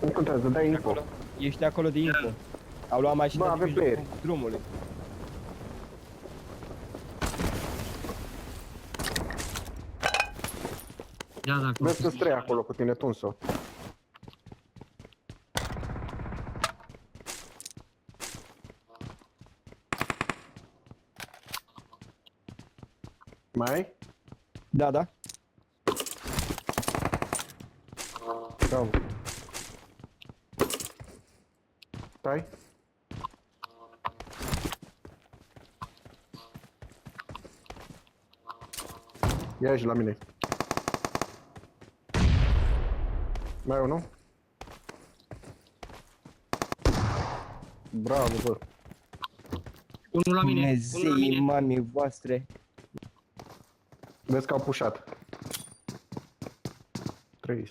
Nu contează, dai info. Acolo. Ești acolo de info. Au luat mașina Bă, de avem pe playeri. drumului. Ia dacă. Vezi că-s trei acolo cu tine, Tunso. Mai ai? Da, da. Bravo. Stai. Ia aici la mine. Mai e unul? Bravo, bă. Unul la mine. Unul la Dumnezei mine. mamii voastre. Vezi că au pușat. 3.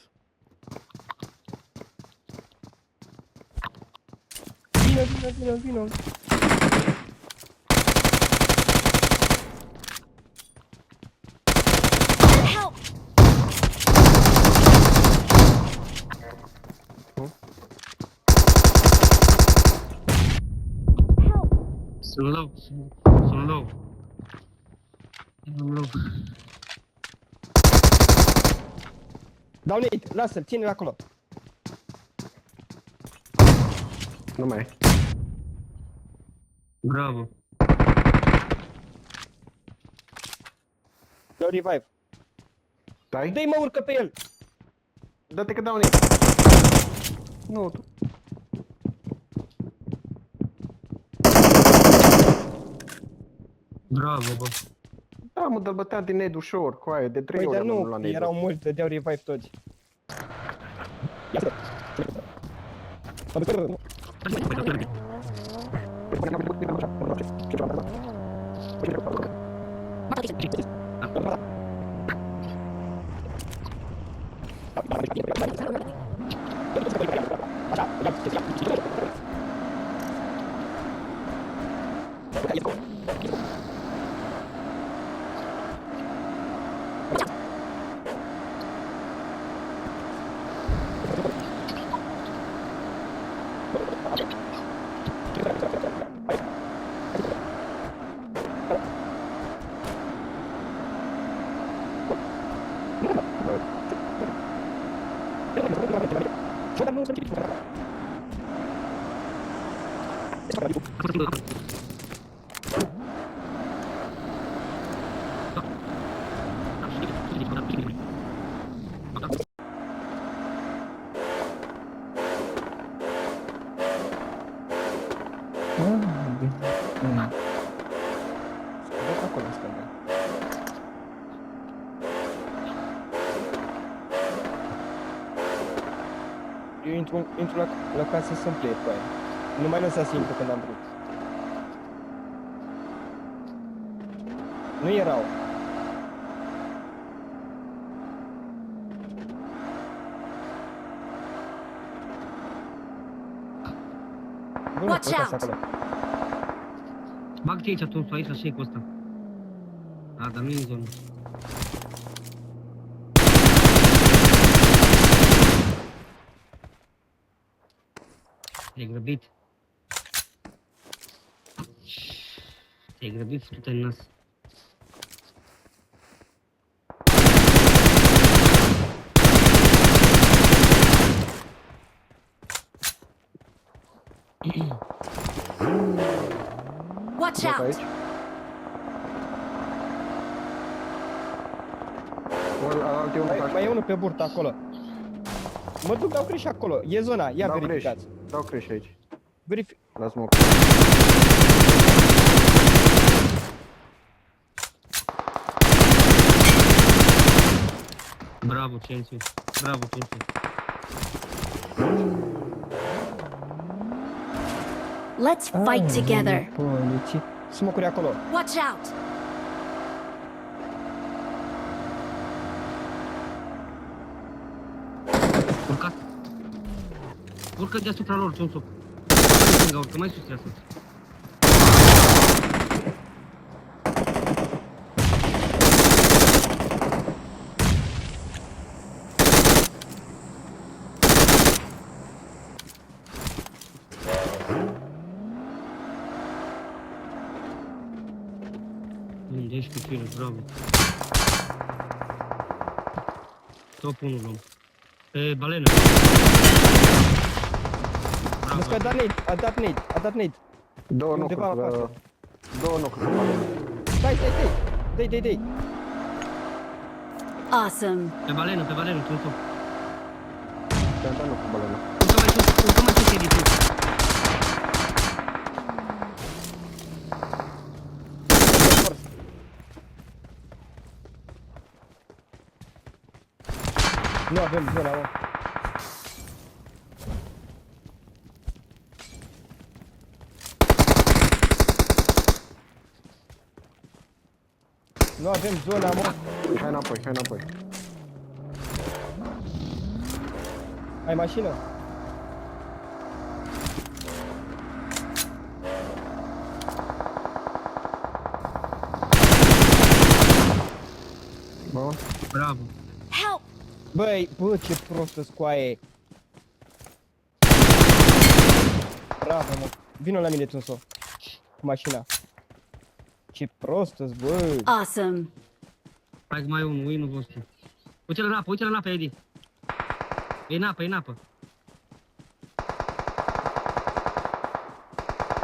Vino. Help! Sunt low. Sunt low. Sunt low. Dau nade, lasă-l, ține-l acolo. Nu mai ai. Bravo. Dau revive. Stai. Dă-i mă, urcă pe el. Dă-te că dau nici. Nu, tu. Bravo, bă. Da, mă, dă-l bătea din nade ușor, coaie, de 3 Păi, ori dar am nu, luat nade. erau mulți, dădeau revive toți. Ia-te. Acolo stânga. Eu intru la casă să-mi plec cu aia. Nu mai lăsa simplu când am vrut. Nu erau. Nu, Watch uitați out! acolo. Bag-te aici, tu, aici, la shake-ul ăsta. A, dar nu e în zonă. Te-ai grăbit. Te-ai grăbit, du-te în nas. Watch Joc out! aici. Alt e unul pe Mai e unul pe burtă acolo. Mă duc, dau creș acolo. E zona, ia Dau creș. verificați. Dau creș aici. La smoke. Bravo, Chelsea. Bravo, Chelsea. Let's fight together. Poliții. Smocuri acolo. Watch out! Urcat. Urcă deasupra lor, Cionsu. Urcă mai sus trebuie să. Unde ești cu tine, bravo. Top 1 luăm. E, balenă. Vezi că a dat nade, a dat nade. Două Undeva nocuri. în față. Două nocuri pe balonă. Stai. Dai. Awesome. Pe balenă, tu top. Te-am dat nocuri pe balonă. Urcă mai sus, Edi, tu. Nu avem zona, mă. Nu avem zona, mă. Hai înapoi. Ai mașină? Bun. Bravo. Help! Bă, ce prostă scoaie. Bravo, mă. Vino la mine, Tunso. Cu mașina. Ce prostă-s, bă. Awesome. Hai că mai e unul, win-ul vostru. Uite-l în apă, Edi. E în apă.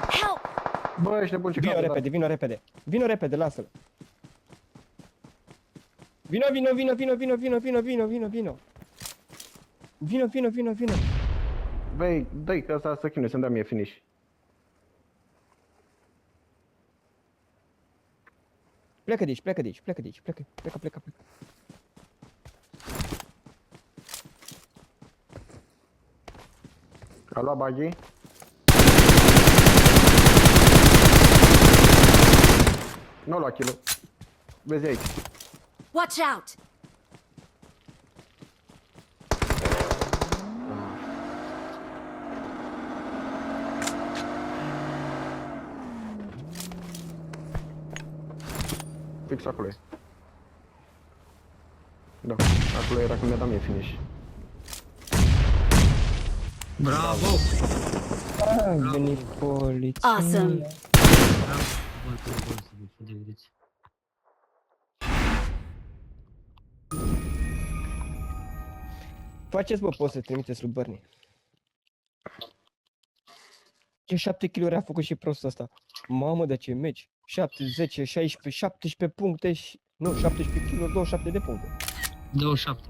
Help! Bă, ești nebun ce caută, Vino repede, lasă-l. Vino. Vino. Băi, dă-i că ăsta să chinuie, să-mi dea mie finish. Plecă de aici. Plecă. A luat buggy. Nu a luat kill-ul. Vezi aici. Watch out! Fix acolo e. Da, acolo era când mi-a dat mie finish. Bravo. A venit poliția. Awesome. Bravo. Bun, să vedeți. Faceți, bă, post să trimiteți lui Bernie. Ce 7 kg a făcut și prostul ăsta. Mamă, de ce meci. 7, 10, 16, 17 puncte și... Nu, 17 kg, 27 de puncte. 27.